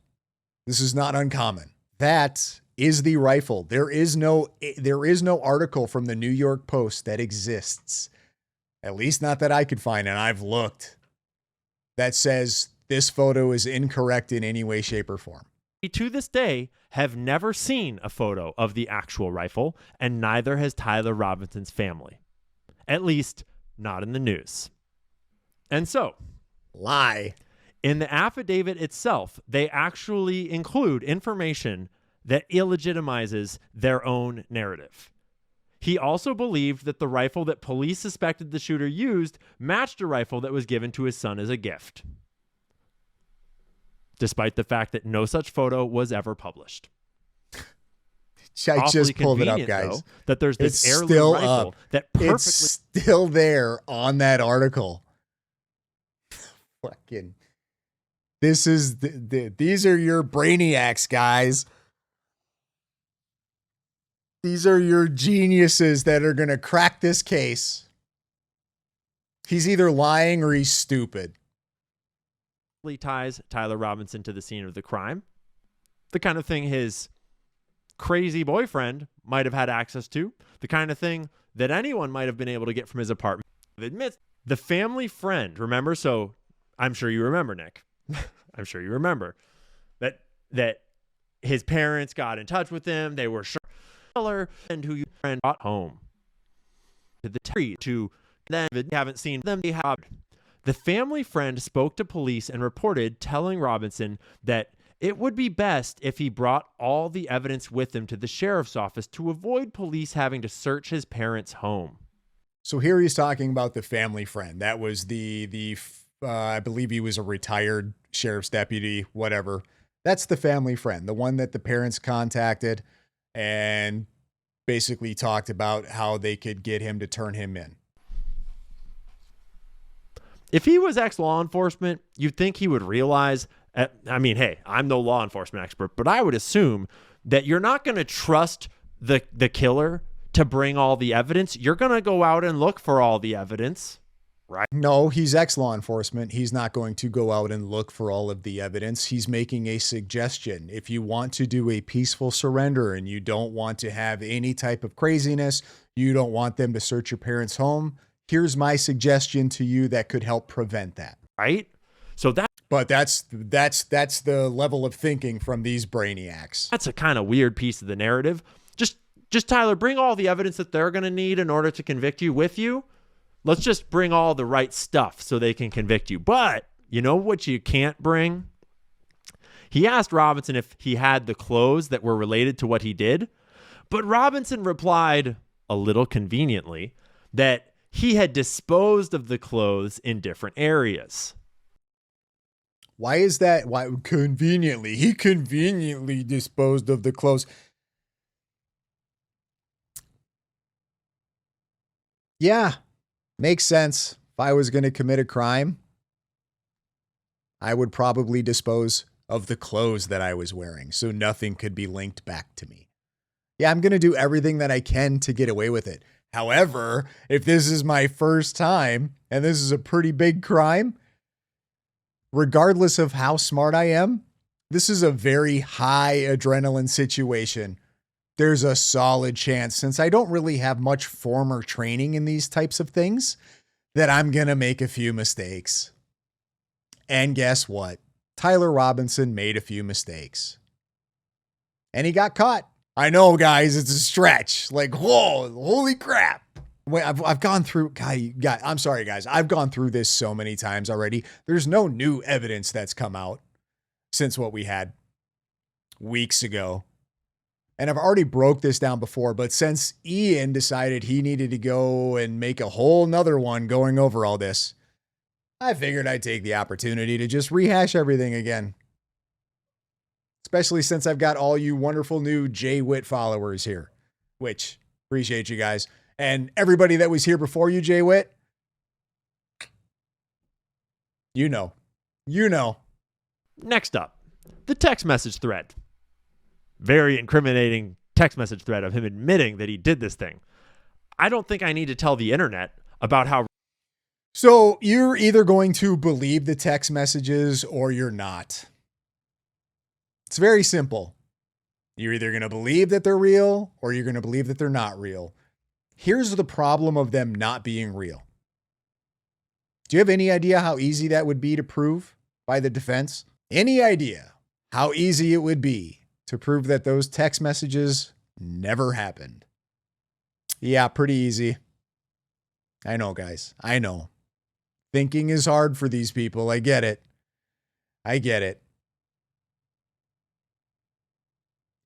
This is not uncommon. That is the rifle. There is no article from the New York Post that exists, at least not that I could find, and I've looked, that says this photo is incorrect in any way, shape, or form. To this day, have never seen a photo of the actual rifle, and neither has Tyler Robinson's family. At least, not in the news. And so, lie. In the affidavit itself, they actually include information that illegitimizes their own narrative. He also believed that the rifle that police suspected the shooter used matched a rifle that was given to his son as a gift, despite the fact that no such photo was ever published. I just pulled it up, guys. Though, that there's this it's heirloom still rifle up. that perfectly... It's still there on that article. Fucking... This is these are your brainiacs, guys. These are your geniuses that are going to crack this case. He's either lying or he's stupid. Ties Tyler Robinson to the scene of the crime. The kind of thing his crazy boyfriend might have had access to. The kind of thing that anyone might have been able to get from his apartment. Admits the family friend, remember? So I'm sure you remember, Nick. I'm sure you remember that his parents got in touch with him. They were sure and who you friend brought home to the tree to then haven't seen them. They have the family friend spoke to police and reported telling Robinson that it would be best if he brought all the evidence with him to the sheriff's office to avoid police having to search his parents' home. So here he's talking about the family friend. That was the I believe he was a retired sheriff's deputy, whatever. That's the family friend, the one that the parents contacted and basically talked about how they could get him to turn him in. If he was ex-law enforcement, you'd think he would realize, I mean, hey, I'm no law enforcement expert, but I would assume that you're not going to trust the killer to bring all the evidence. You're going to go out and look for all the evidence. right? No, he's ex-law enforcement. He's not going to go out and look for all of the evidence. He's making a suggestion. If you want to do a peaceful surrender and you don't want to have any type of craziness, you don't want them to search your parents' home, here's my suggestion to you that could help prevent that. Right? So But that's the level of thinking from these brainiacs. That's a kind of weird piece of the narrative. Just Tyler, bring all the evidence that they're going to need in order to convict you with you. Let's just bring all the right stuff so they can convict you. But you know what you can't bring? He asked Robinson if he had the clothes that were related to what he did. But Robinson replied, a little conveniently, that he had disposed of the clothes in different areas. Why is that? Why conveniently? He conveniently disposed of the clothes. Yeah, makes sense. If I was going to commit a crime, I would probably dispose of the clothes that I was wearing so nothing could be linked back to me. Yeah, I'm going to do everything that I can to get away with it. However, if this is my first time and this is a pretty big crime, regardless of how smart I am, this is a very high adrenaline situation. There's a solid chance, since I don't really have much former training in these types of things, that I'm going to make a few mistakes. And guess what? Tyler Robinson made a few mistakes. And he got caught. I know, guys, it's a stretch. Like, whoa, holy crap. Wait, I've gone through, I'm sorry, guys. I've gone through this so many times already. There's no new evidence that's come out since what we had weeks ago. And I've already broke this down before, but since Ian decided he needed to go and make a whole nother one going over all this, I figured I'd take the opportunity to just rehash everything again. Especially since I've got all you wonderful new Jay Witt followers here, which appreciate you guys. And everybody that was here before you, Jay Witt, you know. Next up, the text message thread. Very incriminating text message thread of him admitting that he did this thing. I don't think I need to tell the internet about how. So you're either going to believe the text messages or you're not. It's very simple. You're either going to believe that they're real or you're going to believe that they're not real. Here's the problem of them not being real. Do you have any idea how easy that would be to prove by the defense? Any idea how easy it would be to prove that those text messages never happened? Yeah, pretty easy. I know, guys. I know. Thinking is hard for these people. I get it.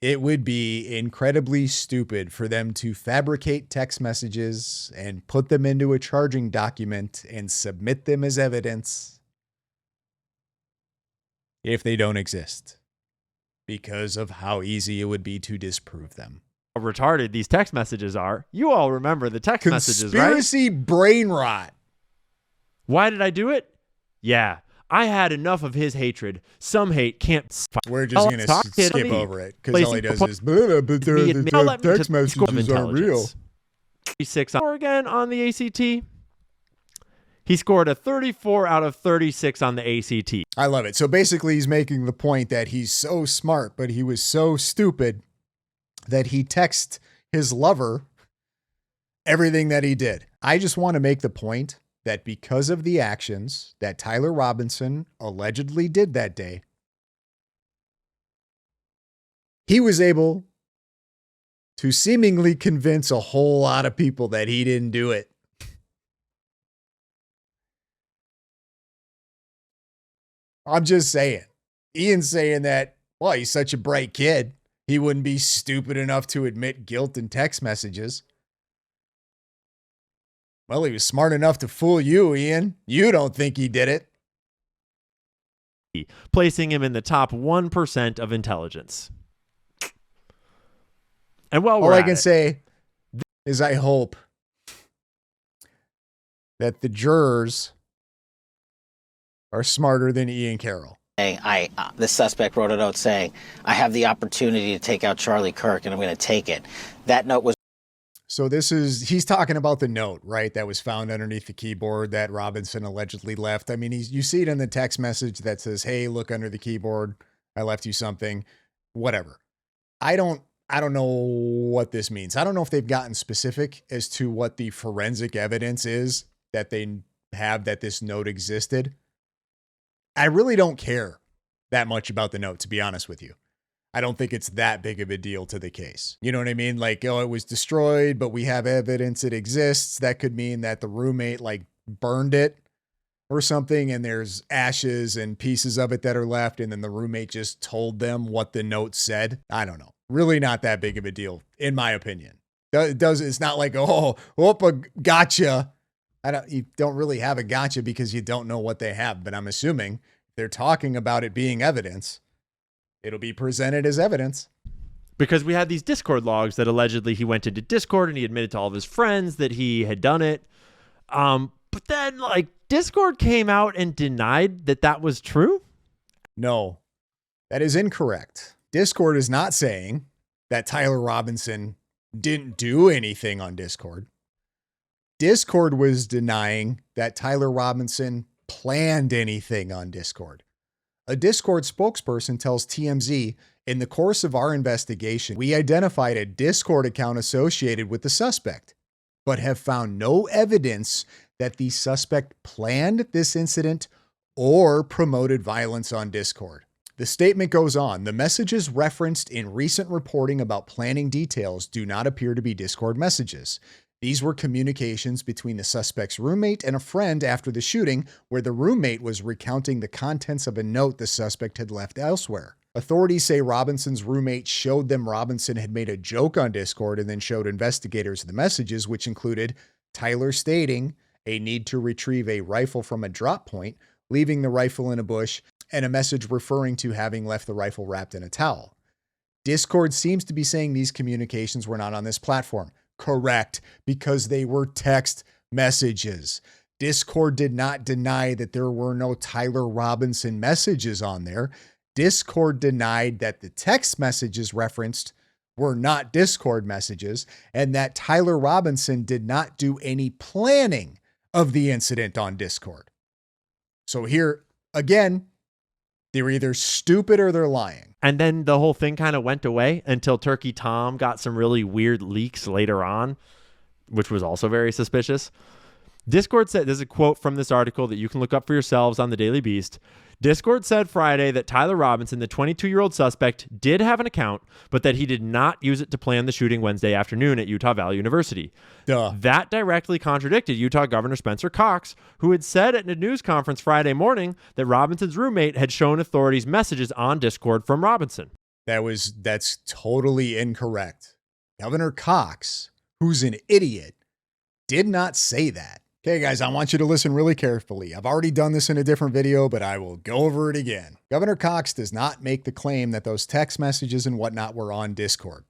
It would be incredibly stupid for them to fabricate text messages and put them into a charging document and submit them as evidence if they don't exist, because of how easy it would be to disprove them. How retarded these text messages are. You all remember the text messages, right? Conspiracy brain rot. Why did I do it? Yeah, I had enough of his hatred. Some hate can't. We're just going to skip over it because all he does is, but the text messages aren't real. 36 again on the ACT. He scored a 34 out of 36 on the ACT. I love it. So basically he's making the point that he's so smart, but he was so stupid that he texted his lover everything that he did. I just want to make the point that because of the actions that Tyler Robinson allegedly did that day, he was able to seemingly convince a whole lot of people that he didn't do it. I'm just saying. Ian's saying that, well, he's such a bright kid, he wouldn't be stupid enough to admit guilt in text messages. Well, he was smart enough to fool you, Ian. You don't think he did it. Placing him in the top 1% of intelligence. And while we're all I can say is I hope that the jurors are smarter than Ian Carroll. The suspect wrote a note saying, I have the opportunity to take out Charlie Kirk and I'm going to take it. That note was. So he's talking about the note, right? That was found underneath the keyboard that Robinson allegedly left. I mean, you see it in the text message that says, "Hey, look under the keyboard. I left you something," whatever. I don't know what this means. I don't know if they've gotten specific as to what the forensic evidence is that they have that this note existed. I really don't care that much about the note, to be honest with you. I don't think it's that big of a deal to the case. You know what I mean? Like, oh, it was destroyed, but we have evidence it exists. That could mean that the roommate like burned it or something, and there's ashes and pieces of it that are left, and then the roommate just told them what the note said. I don't know. Really not that big of a deal, in my opinion. It's not like, oh, a gotcha. You don't really have a gotcha because you don't know what they have, but I'm assuming they're talking about it being evidence. It'll be presented as evidence. Because we had these Discord logs that allegedly he went into Discord and he admitted to all of his friends that he had done it. But then, like, Discord came out and denied that that was true? No, that is incorrect. Discord is not saying that Tyler Robinson didn't do anything on Discord. Discord was denying that Tyler Robinson planned anything on Discord. A Discord spokesperson tells TMZ, "In the course of our investigation, we identified a Discord account associated with the suspect, but have found no evidence that the suspect planned this incident or promoted violence on Discord." The statement goes on, "The messages referenced in recent reporting about planning details do not appear to be Discord messages. These were communications between the suspect's roommate and a friend after the shooting, where the roommate was recounting the contents of a note the suspect had left elsewhere. Authorities say Robinson's roommate showed them Robinson had made a joke on Discord and then showed investigators the messages, which included Tyler stating a need to retrieve a rifle from a drop point, leaving the rifle in a bush, and a message referring to having left the rifle wrapped in a towel. Discord seems to be saying these communications were not on this platform." Correct, because they were text messages. Discord did not deny that there were no Tyler Robinson messages on there. Discord denied that the text messages referenced were not Discord messages, and that Tyler Robinson did not do any planning of the incident on Discord. So here, again, they're either stupid or they're lying. And then the whole thing kind of went away until Turkey Tom got some really weird leaks later on, which was also very suspicious. Discord said, there's a quote from this article that you can look up for yourselves on the Daily Beast. Discord said Friday that Tyler Robinson, the 22-year-old suspect, did have an account, but that he did not use it to plan the shooting Wednesday afternoon at Utah Valley University. Duh. That directly contradicted Utah Governor Spencer Cox, who had said at a news conference Friday morning that Robinson's roommate had shown authorities messages on Discord from Robinson. That's totally incorrect. Governor Cox, who's an idiot, did not say that. Okay, guys, I want you to listen really carefully. I've already done this in a different video, but I will go over it again. Governor Cox does not make the claim that those text messages and whatnot were on Discord.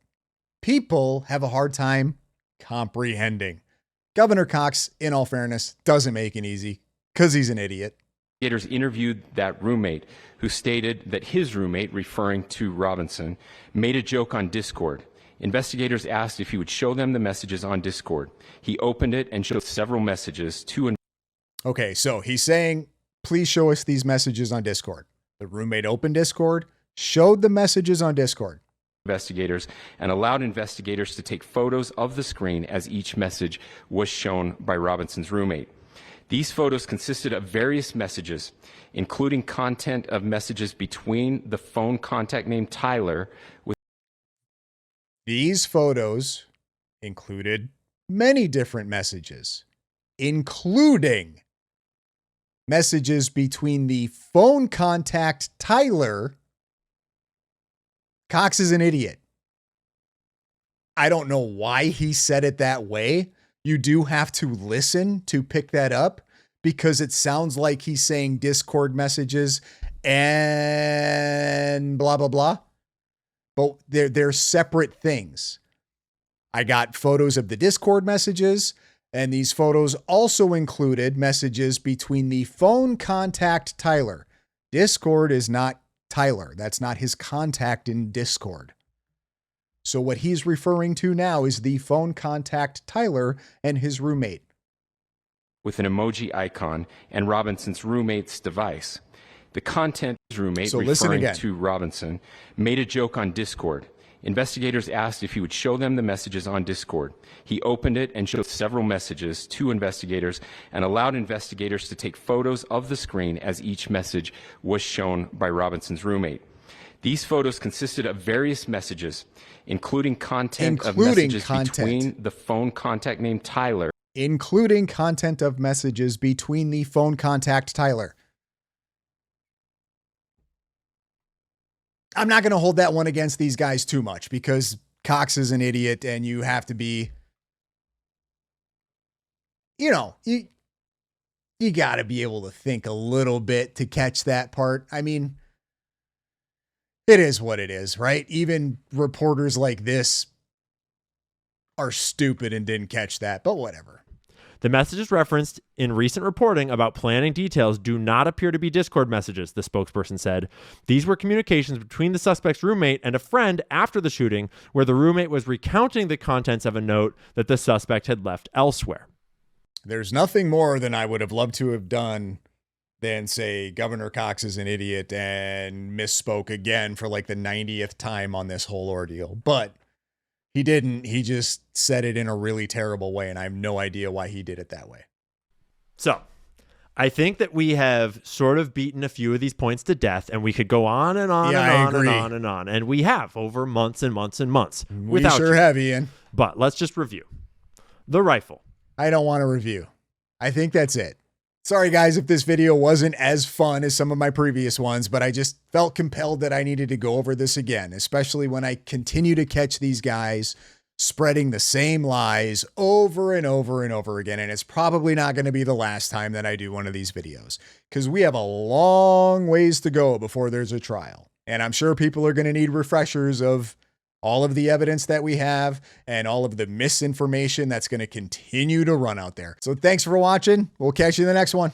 People have a hard time comprehending. Governor Cox, in all fairness, doesn't make it easy because he's an idiot. Investigators interviewed that roommate who stated that his roommate, referring to Robinson, made a joke on Discord. Investigators asked if he would show them the messages on Discord. He opened it and showed several messages to... Okay, so he's saying, please show us these messages on Discord. The roommate opened Discord, showed the messages on Discord. Investigators, and allowed investigators to take photos of the screen as each message was shown by Robinson's roommate. These photos consisted of various messages, including content of messages between the phone contact named Tyler with... These photos included many different messages, including messages between the phone contact Tyler. Cox is an idiot. I don't know why he said it that way. You do have to listen to pick that up because it sounds like he's saying Discord messages and blah, blah, blah. But they're separate things. I got photos of the Discord messages, and these photos also included messages between the phone contact Tyler. Discord is not Tyler. That's not his contact in Discord. So what he's referring to now is the phone contact Tyler and his roommate. With an emoji icon and Robinson's roommate's device. The content his roommate, referring to Robinson, made a joke on Discord. Investigators asked if he would show them the messages on Discord. He opened it and showed several messages to investigators and allowed investigators to take photos of the screen as each message was shown by Robinson's roommate. These photos consisted of various messages, including content of messages between the phone contact named Tyler. Including content of messages between the phone contact Tyler. I'm not going to hold that one against these guys too much because Cox is an idiot and you have to be, you know, you got to be able to think a little bit to catch that part. I mean, it is what it is, right? Even reporters like this are stupid and didn't catch that, but whatever. The messages referenced in recent reporting about planning details do not appear to be Discord messages, the spokesperson said. These were communications between the suspect's roommate and a friend after the shooting, where the roommate was recounting the contents of a note that the suspect had left elsewhere. There's nothing more than I would have loved to have done than say Governor Cox is an idiot and misspoke again for like the 90th time on this whole ordeal. But he didn't. He just said it in a really terrible way, and I have no idea why he did it that way. So, I think that we have sort of beaten a few of these points to death, and we could go on and on and on and on and on. And we have over months and months and months. We sure have, Ian. But let's just review. The rifle. I don't want to review. I think that's it. Sorry, guys, if this video wasn't as fun as some of my previous ones, but I just felt compelled that I needed to go over this again, especially when I continue to catch these guys spreading the same lies over and over and over again. And it's probably not going to be the last time that I do one of these videos because we have a long ways to go before there's a trial. And I'm sure people are going to need refreshers of all of the evidence that we have and all of the misinformation that's going to continue to run out there. So thanks for watching. We'll catch you in the next one.